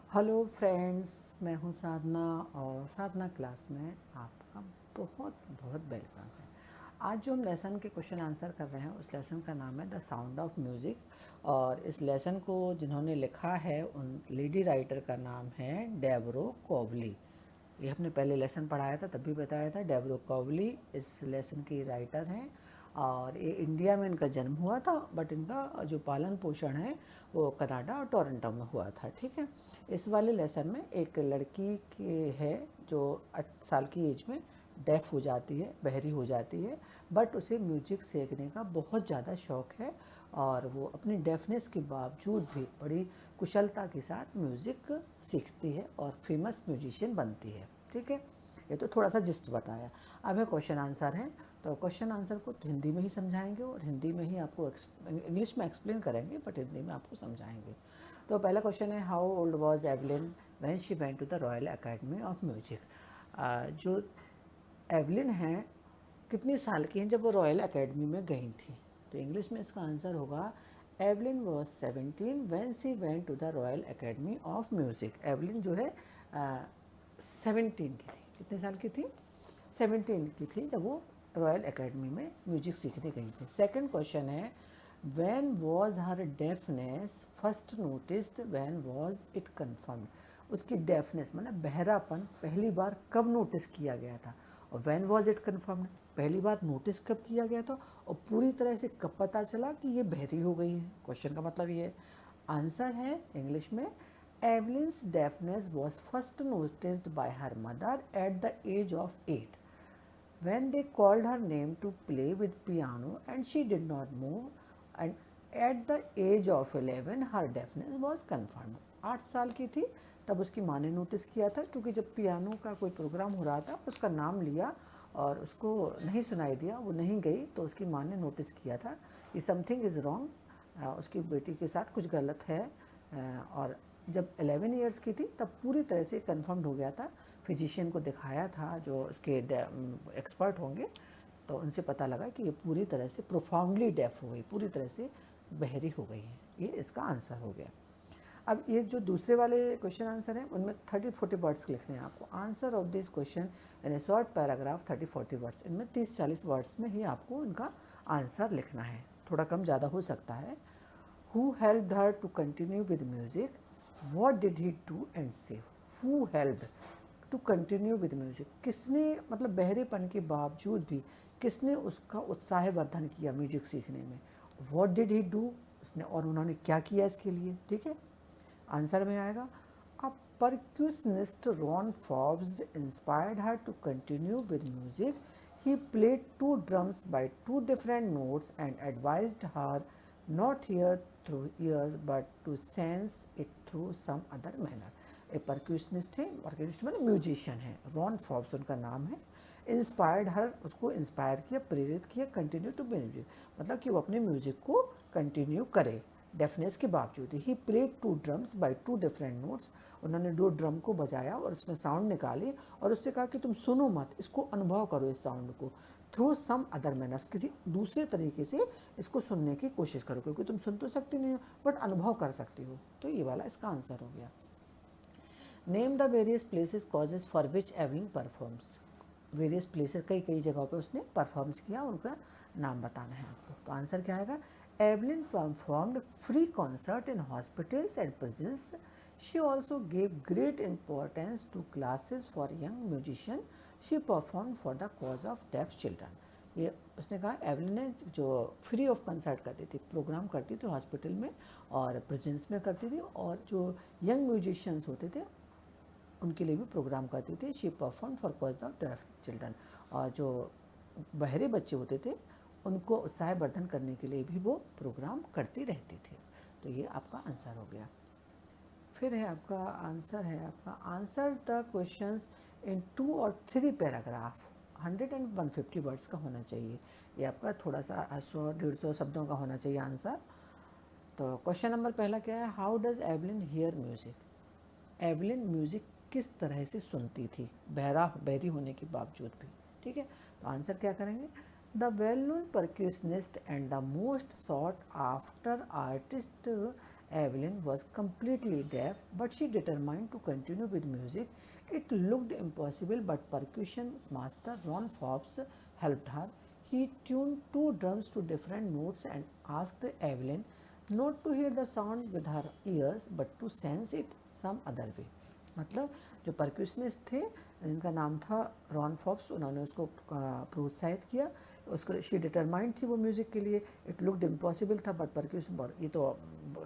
Hello friends, मैं हूं साधना और साधना क्लास में आपका बहुत बहुत वेलकम है। आज जो हम लेसन के क्वेश्चन आंसर कर रहे हैं उस लेसन का नाम है द साउंड ऑफ म्यूज़िक। और इस लेसन को जिन्होंने लिखा है उन लेडी राइटर का नाम है डेब्रो कोवली। ये हमने पहले लेसन पढ़ाया था, तब भी बताया था। डेब्रो कोवली इस लेसन की राइटर हैं और ये इंडिया में इनका जन्म हुआ था, बट इनका जो पालन पोषण है वो कनाडा और टोरंटो में हुआ था। ठीक है। इस वाले लेसन में एक लड़की की है जो 8 साल की एज में डेफ हो जाती है, बहरी हो जाती है, बट उसे म्यूजिक सीखने का बहुत ज़्यादा शौक़ है और वो अपनी डेफनेस के बावजूद भी बड़ी कुशलता के साथ म्यूज़िक सीखती है और फेमस म्यूजिशियन बनती है। ठीक है। ये तो थोड़ा सा जिस्ट बताया। अब है क्वेश्चन आंसर है, तो क्वेश्चन आंसर को हिंदी में ही समझाएंगे और हिंदी में ही आपको इंग्लिश में एक्सप्लेन करेंगे, बट हिंदी में आपको समझाएंगे। तो पहला क्वेश्चन है, how old was Evelyn when she went to the Royal Academy of Music. जो एवलिन हैं कितनी साल की हैं जब वो रॉयल एकेडमी में गई थी? तो इंग्लिश में इसका आंसर होगा, Evelyn was 17 when she went to the Royal Academy of Music. Evelyn जो है 17 की थी। कितने साल की थी? 17 की थी जब वो रॉयल एकेडमी में म्यूजिक सीखने गई थी। सेकंड क्वेश्चन है, when was her deafness first noticed, when was it confirmed. उसकी डेफनेस मतलब बहरापन पहली बार कब नोटिस किया गया था, और व्हेन वॉज इट कन्फर्म्ड पहली बार नोटिस कब किया गया था, और पूरी तरह से कब पता चला कि ये बहरी हो गई है। क्वेश्चन का मतलब ये है। आंसर है इंग्लिश में, Evelyn's deafness was first noticed by her mother at the age of 8 when they called her name to play with piano and she did not move, and at the age of 11 her deafness was confirmed। 8 साल की थी तब उसकी माँ ने notice किया था, क्योंकि जब पियानो का कोई प्रोग्राम हो रहा था उसका नाम लिया और उसको नहीं सुनाई दिया, वो नहीं गई, तो उसकी माँ ने नोटिस किया था कि समथिंग इज़ रॉन्ग, उसकी बेटी के साथ कुछ गलत है। और जब 11 इयर्स की थी तब पूरी तरह से कन्फर्म्ड हो गया था। फिजिशियन को दिखाया था जो उसके एक्सपर्ट होंगे, तो उनसे पता लगा कि ये पूरी तरह से प्रोफाउंडली डेफ हो गई, पूरी तरह से बहरी हो गई है। ये इसका आंसर हो गया। अब ये जो दूसरे वाले क्वेश्चन आंसर हैं उनमें 30-40 वर्ड्स लिखने हैं आपको। Answer of this question in A short paragraph 30-40 words. इनमें 30-40 वर्ड्स में ही आपको इनका आंसर लिखना है, थोड़ा कम ज़्यादा हो सकता है। Who helped her to continue with music? What did he do and say? Who helped to continue with music? किसने, मतलब बहरेपन के बावजूद भी किसने उसका उत्साहवर्धन किया म्यूजिक सीखने में? What did he do? उसने, और उन्होंने क्या किया इसके लिए? ठीक है। आंसर में आएगा, a percussionist Ron Forbes inspired her to continue with music. He played 2 drums by 2 different notes and advised her not hear through ears but to sense it through some other manner। ए परक्यूशनिस्ट है, परक्यूशनिस्ट मतलब musician है, Ron Forbes उनका नाम है। Inspired हर, उसको inspire किया, प्रेरित किया, कंटिन्यू टू म्यूजिक मतलब कि वो अपने म्यूजिक को कंटिन्यू करे डेफनेस के बावजूद। He played 2 drums by 2 different notes, उन्होंने 2 ड्रम को बजाया और उसमें साउंड निकाली और उससे कहा कि तुम सुनो मत, इसको अनुभव करो इस साउंड को, थ्रू सम अदर मैनर्स, किसी दूसरे तरीके से इसको सुनने की कोशिश करो, क्योंकि तुम सुन तो सकती नहीं हो बट अनुभव कर सकती हो। तो ये वाला इसका आंसर हो गया। Name the various places causes for which Evelyn performs. Various places, कई कई जगहों पे उसने परफॉर्म्स किया, उनका नाम बताना है आपको। तो आंसर क्या आएगा, Evelyn performed free concert in hospitals and prisons. She also gave great importance to classes for young musician. She perform for the cause of deaf children. ये उसने कहा, एवलिन ने जो फ्री ऑफ कंसर्ट करती थी, programme करती थी hospital में और प्रिजन्स में करती थी, और जो यंग म्यूजिशियंस होते थे उनके लिए भी प्रोग्राम करती थी। She perform for cause of deaf children, और जो बहरे बच्चे होते थे उनको उत्साहवर्धन करने के लिए भी वो प्रोग्राम करती रहती थी। तो ये आपका आंसर हो गया। फिर है आपका answer, answer the questions in 2 और 3 पैराग्राफ। 100 and 150 वर्ड्स का होना चाहिए। ये आपका थोड़ा सा 100-150 शब्दों का होना चाहिए आंसर। तो क्वेश्चन नंबर पहला क्या है, how does Evelyn here music. Evelyn music किस तरह से सुनती थी बहरी होने के बावजूद भी। ठीक है। तो आंसर क्या करेंगे, the well known percussionist and the most sought after artist Evelyn was completely deaf, but she determined to continue with music. It looked impossible, but percussion master Ron Forbes helped her. He tuned two drums to different notes and asked Evelyn not to hear the sound with her ears, but to sense it some other way. मतलब जो परक्यूशनिस्ट थे जिनका नाम था Ron Forbes, उन्होंने उसको प्रोत्साहित किया। उसको शी डिटरमाइंड थी वो म्यूज़िक के लिए। इट लुक्ड इम्पॉसिबल था, बट परक्यूशन, ये तो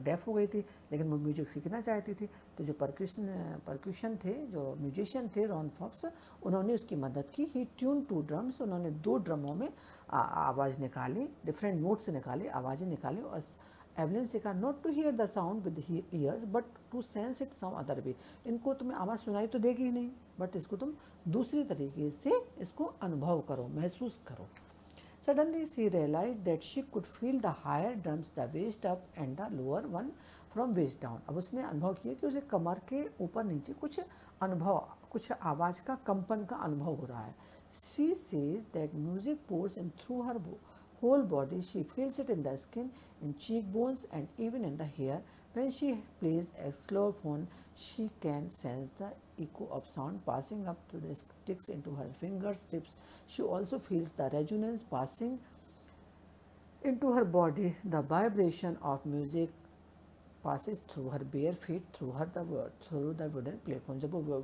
डेफ हो गई थी लेकिन वो म्यूजिक सीखना चाहती थी। तो जो परक्यूशन थे, जो म्यूजिशियन थे रॉन फॉब्स, उन्होंने उसकी मदद की। ही ट्यून टू ड्रम्स, उन्होंने दो ड्रमों में आवाज़ निकाली, डिफरेंट नोट्स निकाले, आवाज़ें निकाली। और एवलिन से कहा not to hear the sound with ears but to sense it some other way. इनको तुम्हें आवाज़ सुनाई तो देगी ही नहीं, बट इसको तुम दूसरी तरीके से इसको अनुभव करो, महसूस करो। Suddenly she realized that she could feel the higher drums, the waist up and the lower one from waist down. अब उसने अनुभव किया कि उसे कमर के ऊपर नीचे कुछ आवाज़ का कंपन का अनुभव हो रहा है। She says that music pours in through her whole body. She feels it in the skin, in cheekbones and even in the hair. When she plays a xylophone, she can sense the echo of sound passing up to the sticks into her fingertips. She also feels the resonance passing into her body. The vibration of music passes through her bare feet, through the wooden platform. जब वो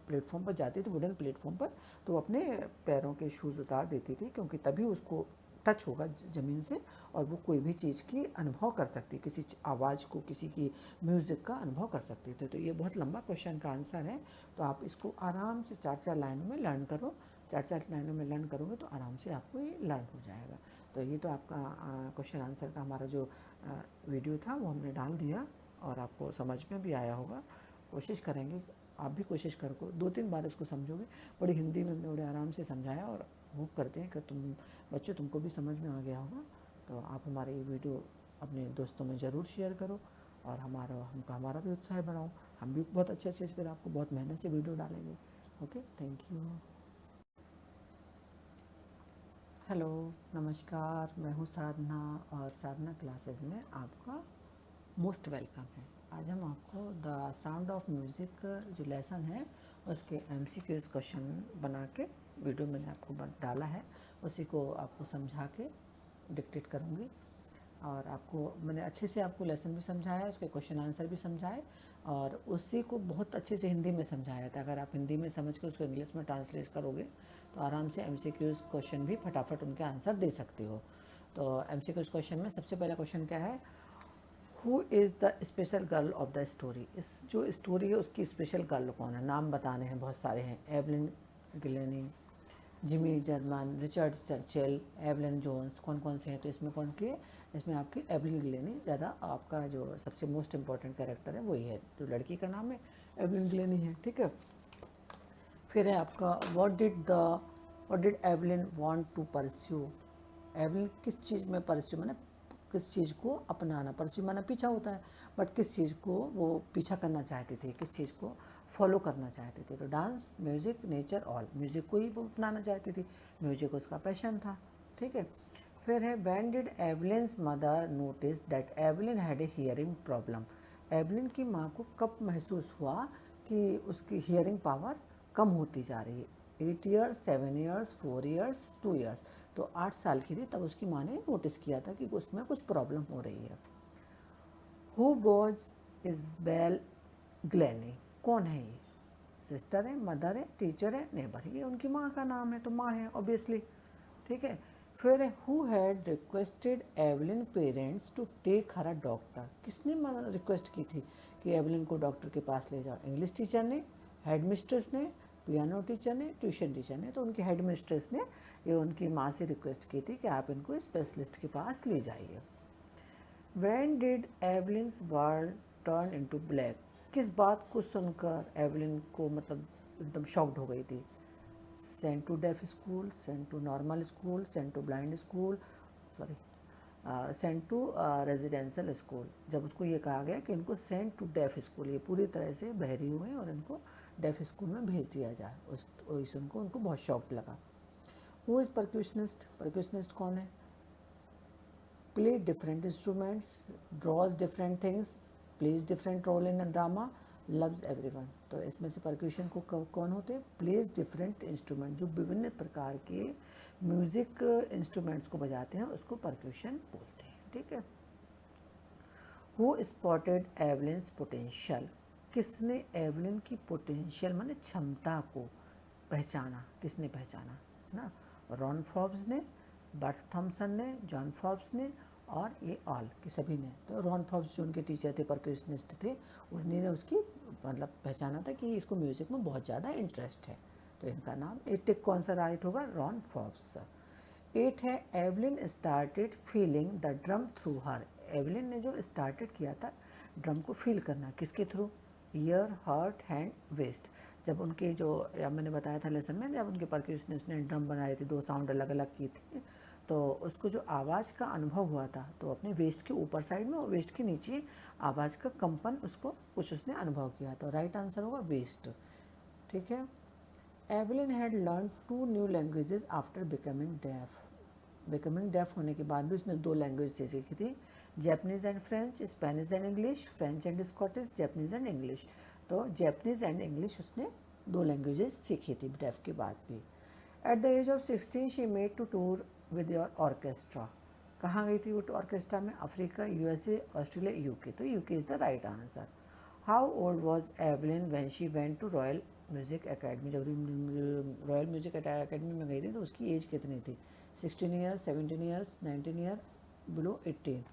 platform पर जाती थी, wooden platform पर, तो वो अपने पैरों के शूज़ उतार देती थी, क्योंकि तभी उसको टच होगा ज़मीन से और वो कोई भी चीज़ की अनुभव कर सकती, किसी आवाज़ को, किसी की म्यूज़िक का अनुभव कर सकती थी। तो ये बहुत लंबा क्वेश्चन का आंसर है, तो आप इसको आराम से 4-4 लाइनों में लर्न करो। 4-4 लाइनों में लर्न करोगे तो आराम से आपको ये लर्न हो जाएगा। तो ये तो आपका क्वेश्चन आंसर का हमारा जो वीडियो था वो हमने डाल दिया और आपको समझ में भी आया होगा। कोशिश करेंगे, आप भी कोशिश करो, 2-3 बार इसको समझोगे। बड़ी हिंदी में बड़े आराम से समझाया और होप करते हैं कि बच्चों तुमको भी समझ में आ गया होगा। तो आप हमारे ये वीडियो अपने दोस्तों में ज़रूर शेयर करो और हमारा भी उत्साह बढ़ाओ। हम भी बहुत अच्छे फिर आपको बहुत मेहनत से वीडियो डालेंगे। Okay, thank you. हेलो, नमस्कार, मैं हूँ साधना और साधना क्लासेस में आपका मोस्ट वेलकम है। आज हम आपको द साउंड ऑफ म्यूज़िक जो लेसन है उसके MCQs क्वेश्चन बना के वीडियो मैंने आपको डाला है, उसी को आपको समझा के डिक्टेट करूँगी। और आपको मैंने अच्छे से आपको लेसन भी समझाया, उसके क्वेश्चन आंसर भी समझाए और उसी को बहुत अच्छे से हिंदी में समझाया था। अगर आप हिंदी में समझ के उसको इंग्लिश में ट्रांसलेट करोगे तो आराम से MCQs क्वेश्चन भी फटाफट उनके आंसर दे सकते हो। तो MCQs क्वेश्चन में सबसे पहला क्वेश्चन क्या है, who is the special girl of the story. इस जो स्टोरी है उसकी स्पेशल गर्ल कौन है, नाम बताने हैं, बहुत सारे हैं। Evelyn Glennie, Jimmy German, Richard Churchill, Evelyn Jones, कौन कौन से हैं। तो इसमें कौन की है, इसमें आपकी एवलिन गिलेनी ज़्यादा आपका जो सबसे मोस्ट इम्पॉर्टेंट कैरेक्टर है वही है, जो लड़की का नाम है एवलिन गिलेनी है, ठीक है। फिर है आपका what did Evelyn want to pursue. Evelyn किस चीज़ में परस्यू माने किस चीज़ को अपनाना, परस्यू माना पीछा होता है, बट किस चीज़ को वो पीछा करना चाहती थी, किस चीज़ को फॉलो करना चाहती थी। तो dance, music, nature, all. Music को ही वो अपनाना चाहती थी, म्यूज़िक उसका पैशन था, ठीक है। फिर है when did Evelyn's mother notice that Evelyn had a hearing problem. Evelyn की माँ को कब महसूस हुआ कि उसकी हियरिंग पावर कम होती जा रही है। 8 ईयर्स, 7 ईयर्स, 4 ईयर्स, 2 ईयर्स। तो 8 साल की थी तब उसकी माँ ने नोटिस किया था कि उसमें कुछ प्रॉब्लम हो रही है। हु वॉज इज़बेल ग्लेनी, कौन है ये, सिस्टर है, मदर है, टीचर है, नेबर है। ये उनकी माँ का नाम है तो माँ है ऑब्वियसली, ठीक है। फिर who had requested Evelyn parents to take her a doctor. किसने रिक्वेस्ट की थी कि एवलिन को डॉक्टर के पास ले जाओ। इंग्लिश टीचर ने, हेड मिस्ट्रेस ने, पियानो टीचर ने, ट्यूशन टीचर ने। तो उनकी हेड मिस्ट्रेस ने ये उनकी माँ से रिक्वेस्ट की थी कि आप इनको स्पेशलिस्ट के पास ले जाइए। When did Evelyn's world turn into black. किस बात को सुनकर एवलिन को मतलब एकदम शॉक्ड हो गई थी। Sent to deaf school, sent to normal school, sent to blind school, sent to residential school. जब उसको ये कहा गया कि इनको सेंट टू डेफ स्कूल, ये पूरी तरह से बहरी हुए और इनको डेफ स्कूल में भेज दिया जाए, उस उनको बहुत शॉक लगा। हु इज़ परक्यूशनिस्ट, परक्यूशनिस्ट कौन है, play different instruments, draws different things, plays different role in a drama, loves everyone. तो इसमें से percussion को कौन होते हैं? plays different instrument, जो विभिन्न प्रकार के म्यूजिक इंस्ट्रूमेंट्स को बजाते हैं उसको percussion बोलते हैं. ठीक है. Who spotted Evelyn's potential? किसने एवलिन की पोटेंशियल माने क्षमता को पहचाना? किसने पहचाना ना? रॉन फॉब्स ने, बर्ट थॉम्सन ने, जॉन फॉब्स ने और ये ऑल कि सभी ने. तो रॉन फॉब्स जो उनके टीचर थे, परक्यूशनिस्ट थे, उसने उसकी मतलब पहचाना था कि इसको म्यूज़िक में बहुत ज़्यादा इंटरेस्ट है. तो इनका नाम टिक कौन सा राइट होगा? Ron Forbes. 8 है Evelyn started feeling the drum through her. Evelyn ने जो स्टार्टेड किया था ड्रम को फील करना, किसके through? Ear, heart, hand, waist. जब उनके जो मैंने बताया था लेसन में, जब उनके परक्यूशनिस्ट ने ड्रम बनाए थे, 2 साउंड अलग अलग की थी, तो उसको जो आवाज़ का अनुभव हुआ था तो अपने वेस्ट के ऊपर साइड में और वेस्ट के नीचे आवाज़ का कंपन उसको कुछ उसने अनुभव किया. तो राइट आंसर होगा वेस्ट. ठीक है. Evelyn had learn 2 new languages after becoming deaf. Becoming deaf होने के बाद भी उसने 2 लैंग्वेज सीखी थी, Japanese and French, Spanish and English, French and Scottish, Japanese and English. तो जैपनीज़ एंड इंग्लिश उसने 2 लैंग्वेजेस सीखी थी डेफ के बाद भी. At the age of 16 she made to tour with your orchestra. कहाँ गई थी वो ऑर्केस्ट्रा में? Africa, USA, Australia, UK. तो UK is the right answer. How old was Evelyn when she went to royal music academy. जब royal music academy में गई थी तो उसकी एज कितनी थी? 16 ईयर्स, 17 ईयर्स, 19 ईयर, बिलो 18.